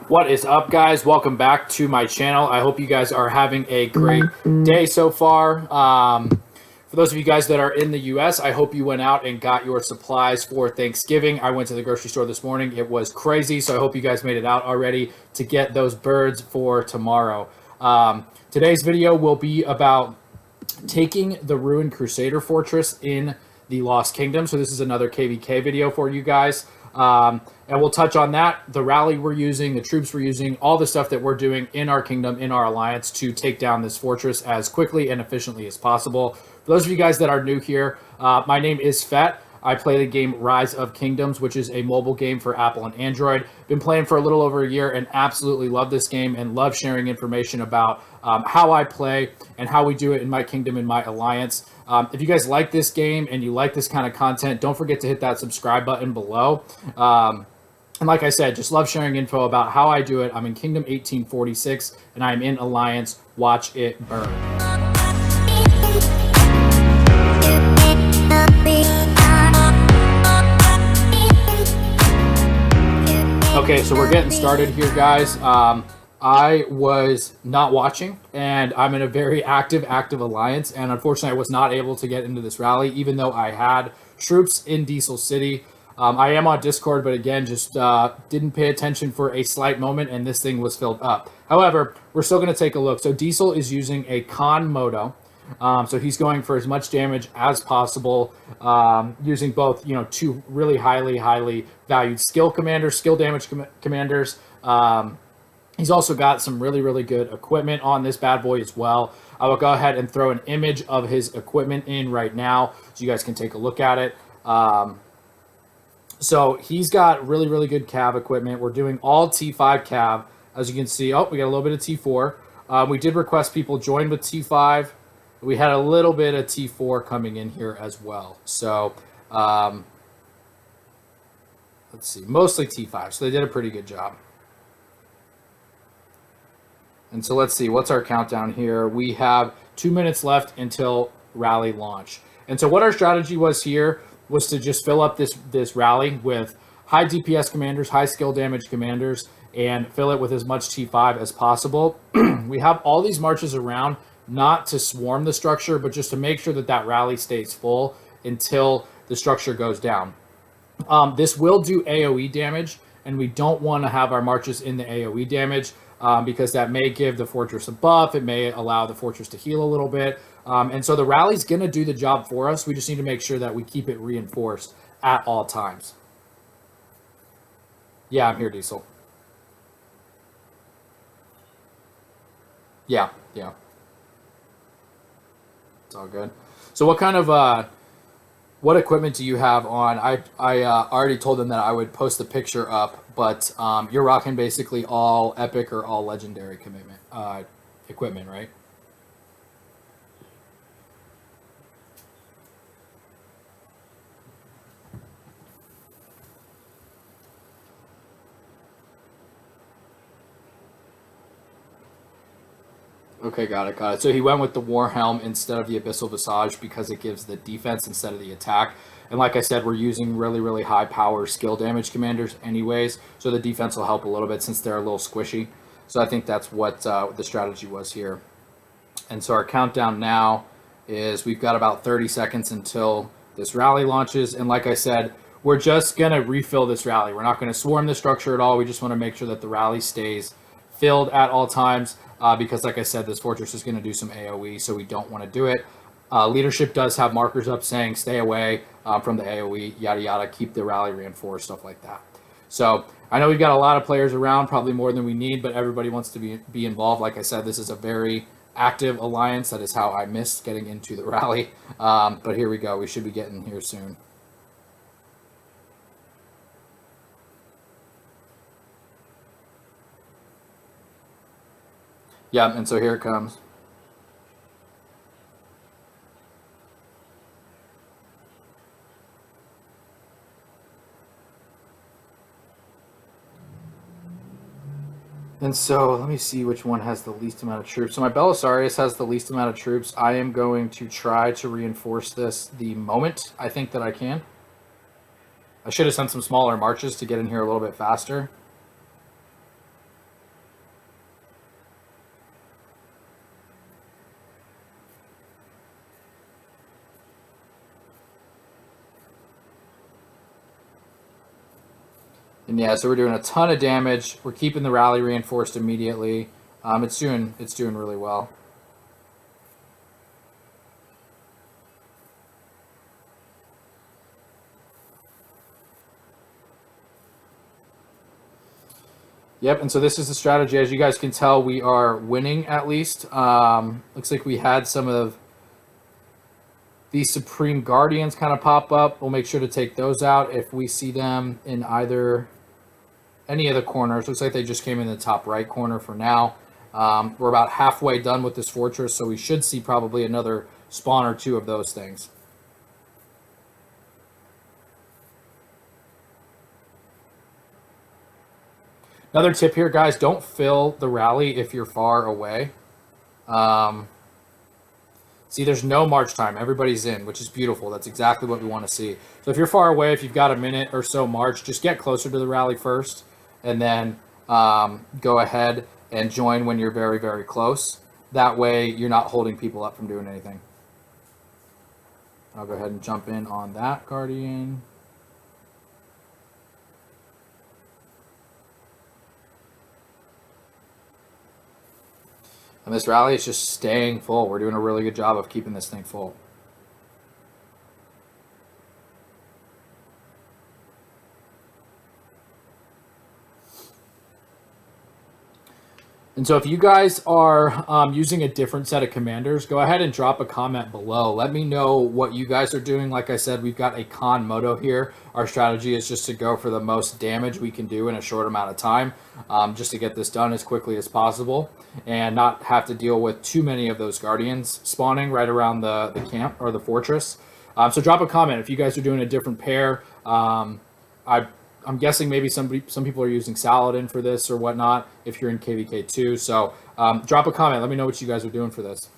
What is up, guys? Welcome back to my channel. I hope you guys are having a great day so far. For those of you guys that are in the US, I hope you went out and got your supplies for Thanksgiving. I went to the grocery store this morning. It was crazy, so I hope you guys made it out already to get those birds for tomorrow. Today's video will be about taking the Ruined Crusader Fortress in the Lost Kingdom. So this is another KVK video for you guys. And we'll touch on that, the rally we're using, the troops we're using, all the stuff that we're doing in our kingdom, in our alliance to take down this fortress as quickly and efficiently as possible. For those of you guys that are new here, my name is Fet. I play the game Rise of Kingdoms, which is a mobile game for Apple and Android. Been playing for a little over a year and absolutely love this game and love sharing information about how I play and how we do it in my kingdom, in my alliance. If you guys like this game and you like this kind of content, don't forget to hit that subscribe button below. And like I said, just love sharing info about how I do it. I'm in Kingdom 1846, and I'm in Alliance. Watch it burn. Okay, so we're getting started here, guys. I was not watching, and I'm in a very active alliance, and unfortunately I was not able to get into this rally, even though I had troops in Diesel City. I am on Discord, but again, just didn't pay attention for a slight moment, and this thing was filled up. However, we're still going to take a look. So Diesel is using a Con Moto, so he's going for as much damage as possible, using both, two really highly valued skill damage commanders. He's also got some really good equipment on this bad boy as well. I will go ahead and throw an image of his equipment in right now so you guys can take a look at it. So he's got really good cav equipment. We're doing all T5 cav. As you can see, we got a little bit of T4. We did request people join with T5. We had a little bit of T4 coming in here as well. So let's see, mostly T5. So they did a pretty good job. And so let's see, what's our countdown here? We have 2 minutes left until rally launch. And so what our strategy was here was to just fill up this rally with high DPS commanders, high skill damage commanders, and fill it with as much T5 as possible. We have all these marches around, not to swarm the structure, but just to make sure that that rally stays full until the structure goes down. This will do AoE damage, and we don't want to have our marches in the AoE damage, because that may give the fortress a buff. It may allow the fortress to heal a little bit. And so the rally's going to do the job for us. We just need to make sure that we keep it reinforced at all times. Yeah, I'm here, Diesel. Yeah. It's all good. So what kind of, what equipment do you have on? I already told them that I would post the picture up, but you're rocking basically all epic or all legendary equipment, right? Okay, got it. So he went with the War Helm instead of the Abyssal Visage because it gives the defense instead of the attack. And like I said, we're using really high power skill damage commanders anyways, so the defense will help a little bit since they're a little squishy. So I think that's what the strategy was here. And so our countdown now is we've got about 30 seconds until this rally launches. And like I said, we're just going to refill this rally. We're not going to swarm the structure at all. We just want to make sure that the rally stays filled at all times, because like I said, this fortress is going to do some AoE, so we don't want to do it. Leadership does have markers up saying stay away from the AoE, yada yada, keep the rally reinforced, stuff like that. So I know we've got a lot of players around, probably more than we need, but everybody wants to be involved. Like I said, this is a very active alliance. That is how I missed getting into the rally. But here we go. We should be getting here soon. Yeah, and so here it comes. And so let me see which one has the least amount of troops. So my Belisarius has the least amount of troops. I am going to try to reinforce this the moment I think that I can. I should have sent some smaller marches to get in here a little bit faster. And yeah, so we're doing a ton of damage. We're keeping the rally reinforced immediately. It's doing really well. Yep, and so this is the strategy. As you guys can tell, we are winning at least. Looks like we had some of these Supreme Guardians kind of pop up. We'll make sure to take those out if we see them in any of the corners. Looks like they just came in the top right corner for now. We're about halfway done with this fortress, so we should see probably another spawn or two of those things. Another tip here, guys, don't fill the rally if you're far away. See, there's no march time. Everybody's in, which is beautiful. That's exactly what we want to see. So if you're far away, if you've got a minute or so march, just get closer to the rally first, and then go ahead and join when you're very, very close. That way, you're not holding people up from doing anything. I'll go ahead and jump in on that Guardian. And this rally is just staying full. We're doing a really good job of keeping this thing full. And so if you guys are using a different set of commanders, go ahead and drop a comment below. Let me know what you guys are doing. Like I said, we've got a con moto here. Our strategy is just to go for the most damage we can do in a short amount of time, just to get this done as quickly as possible and not have to deal with too many of those guardians spawning right around the camp or the fortress. So drop a comment if you guys are doing a different pair. I'm guessing maybe some people are using Saladin for this or whatnot if you're in KVK 2. So drop a comment. Let me know what you guys are doing for this.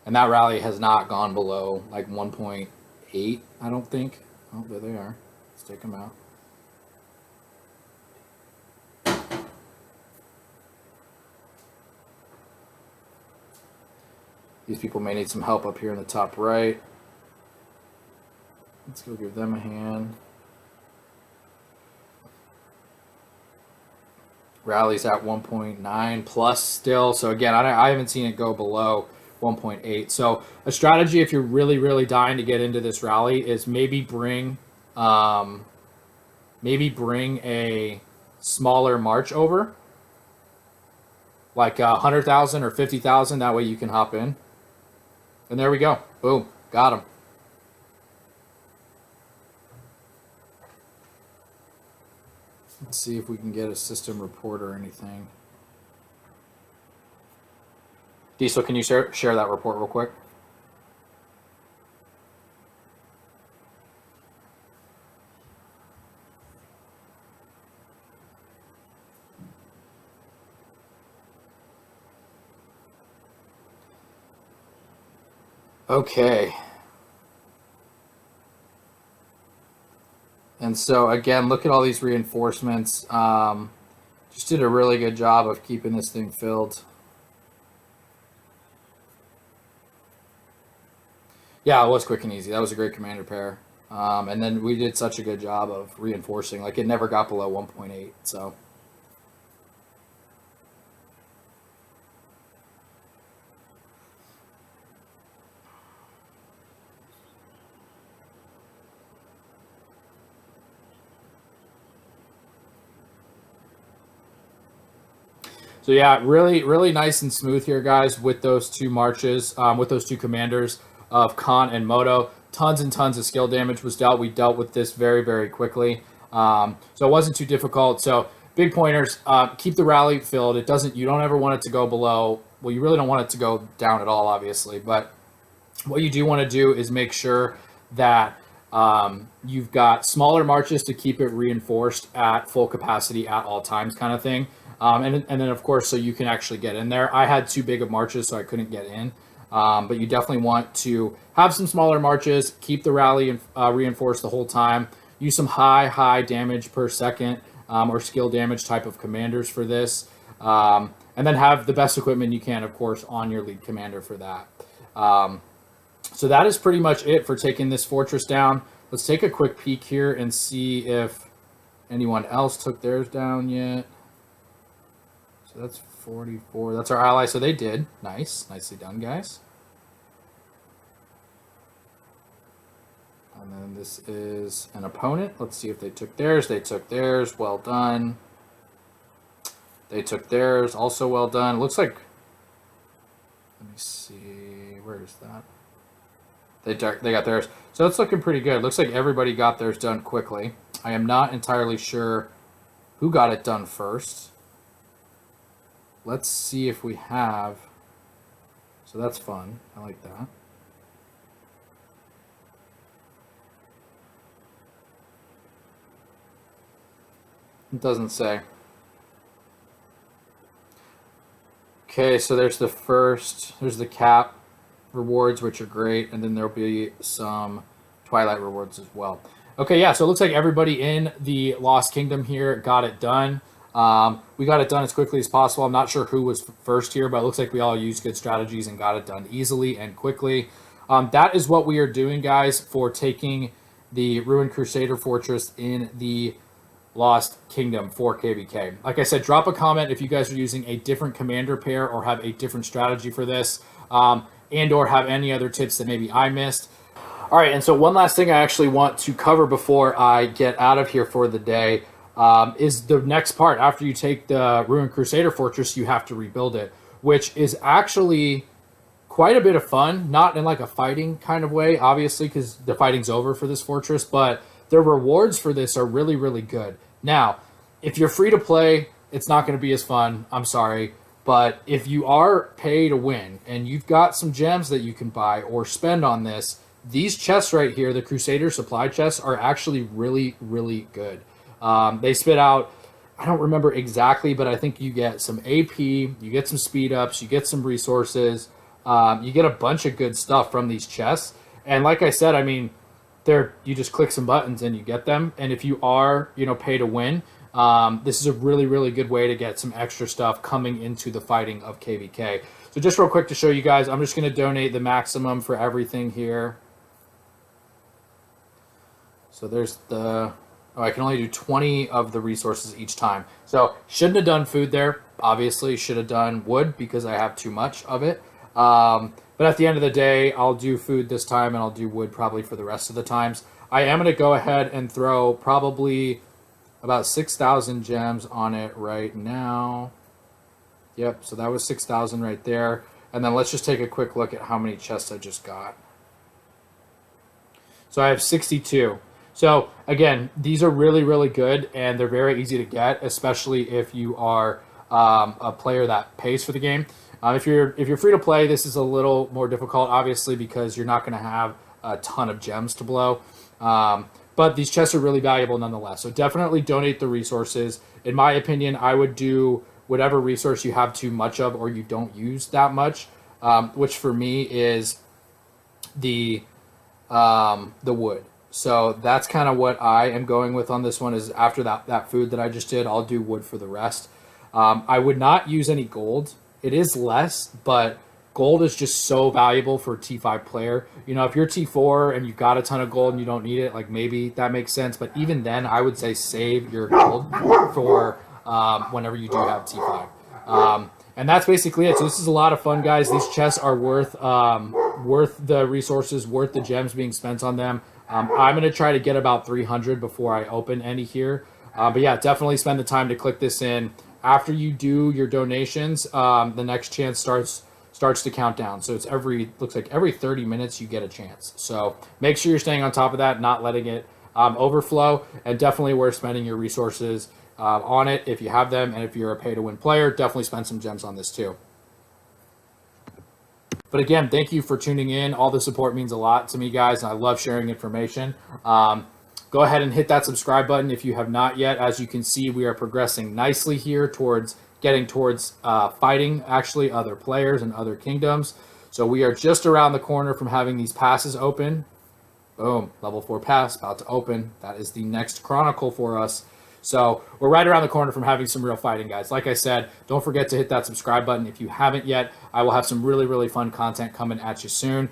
And that rally has not gone below like 1.8, I don't think. Oh, there they are. Let's take them out. These people may need some help up here in the top right. Let's go give them a hand. Rally's at 1.9 plus still. So again, I haven't seen it go below 1.8. So a strategy if you're really, really dying to get into this rally is maybe bring a smaller march over. Like 100,000 or 50,000. That way you can hop in. And there we go. Boom. Got him. Let's see if we can get a system report or anything. Diesel, can you share that report real quick? Okay. And so again, look at all these reinforcements. Just did a really good job of keeping this thing filled. Yeah, it was quick and easy. That was a great commander pair. And then we did such a good job of reinforcing. Like it never got below 1.8. So. So yeah, really, really nice and smooth here, guys, with those two marches, with those two commanders of Khan and Moto. Tons and tons of skill damage was dealt. We dealt with this very, very quickly. So it wasn't too difficult. So big pointers, keep the rally filled. You don't ever want it to go below. Well, you really don't want it to go down at all, obviously. But what you do want to do is make sure that you've got smaller marches to keep it reinforced at full capacity at all times kind of thing. And then, of course, so you can actually get in there. I had too big of marches, so I couldn't get in. But you definitely want to have some smaller marches, keep the rally reinforced the whole time. Use some high damage per second or skill damage type of commanders for this. And then have the best equipment you can, of course, on your lead commander for that. So that is pretty much it for taking this fortress down. Let's take a quick peek here and see if anyone else took theirs down yet. So that's 44. That's our ally. So they did. Nice. Nicely done, guys. And then this is an opponent. Let's see if they took theirs. They took theirs. Well done. They took theirs. Also well done. Looks like... Let me see. Where is that? They got theirs. So it's looking pretty good. Looks like everybody got theirs done quickly. I am not entirely sure who got it done first. Let's see if we have... So that's fun. I like that. It doesn't say. Okay, so there's the first, there's the cap rewards, which are great, and then there'll be some Twilight rewards as well. Okay, yeah, so it looks like everybody in the Lost Kingdom here got it done. We got it done as quickly as possible. I'm not sure who was first here, but it looks like we all used good strategies and got it done easily and quickly. That is what we are doing, guys, for taking the Ruined Crusader Fortress in the Lost Kingdom for KVK. Like I said, drop a comment if you guys are using a different commander pair or have a different strategy for this, and or have any other tips that maybe I missed. All right, and so one last thing I actually want to cover before I get out of here for the day is the next part. After you take the Ruined Crusader Fortress, you have to rebuild it, which is actually quite a bit of fun, not in like a fighting kind of way, obviously, because the fighting's over for this fortress, but the rewards for this are really, really good. Now, if you're free to play, it's not going to be as fun. I'm sorry. But if you are pay to win and you've got some gems that you can buy or spend on this, these chests right here, the Crusader supply chests, are actually really, really good. They spit out, I don't remember exactly, but I think you get some AP, you get some speed ups, you get some resources, you get a bunch of good stuff from these chests. And like I said, I mean, you just click some buttons and you get them. And if you are, pay to win, this is a really, really good way to get some extra stuff coming into the fighting of KVK. So just real quick to show you guys, I'm just going to donate the maximum for everything here. So there's I can only do 20 of the resources each time. So shouldn't have done food there. Obviously should have done wood because I have too much of it. But at the end of the day, I'll do food this time and I'll do wood probably for the rest of the times. I am going to go ahead and throw probably about 6,000 gems on it right now. Yep, so that was 6,000 right there. And then let's just take a quick look at how many chests I just got. So I have 62. So again, these are really, really good and they're very easy to get, especially if you are a player that pays for the game. If you're free to play, this is a little more difficult, obviously, because you're not going to have a ton of gems to blow. But these chests are really valuable nonetheless. So definitely donate the resources. In my opinion, I would do whatever resource you have too much of or you don't use that much, which for me is the wood. So that's kind of what I am going with on this one. Is after that food that I just did, I'll do wood for the rest. I would not use any gold. It is less, but gold is just so valuable for a T5 player. If you're T4 and you've got a ton of gold and you don't need it, like maybe that makes sense. But even then, I would say save your gold for whenever you do have T5. And that's basically it. So this is a lot of fun, guys. These chests are worth the resources, worth the gems being spent on them. I'm going to try to get about 300 before I open any here. But yeah, definitely spend the time to click this in. After you do your donations, the next chance starts to count down. So it's looks like every 30 minutes you get a chance. So make sure you're staying on top of that, not letting it overflow, and definitely worth spending your resources on it if you have them. And if you're a pay-to-win player, definitely spend some gems on this too. But again, thank you for tuning in. All the support means a lot to me, guys, and I love sharing information. Go ahead and hit that subscribe button if you have not yet. As you can see, we are progressing nicely here towards fighting actually other players and other kingdoms. So we are just around the corner from having these passes open. Boom, level 4 pass about to open. That is the next chronicle for us. So we're right around the corner from having some real fighting, guys. Like I said, don't forget to hit that subscribe button if you haven't yet. I will have some really, really fun content coming at you soon.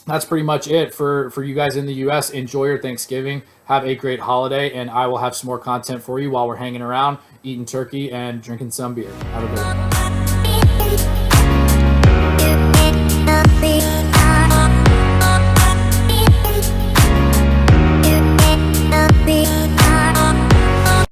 that's pretty much it for you guys in the US. Enjoy your Thanksgiving. Have a great holiday, and I will have some more content for you while we're hanging around, eating turkey and drinking some beer. Have a good one.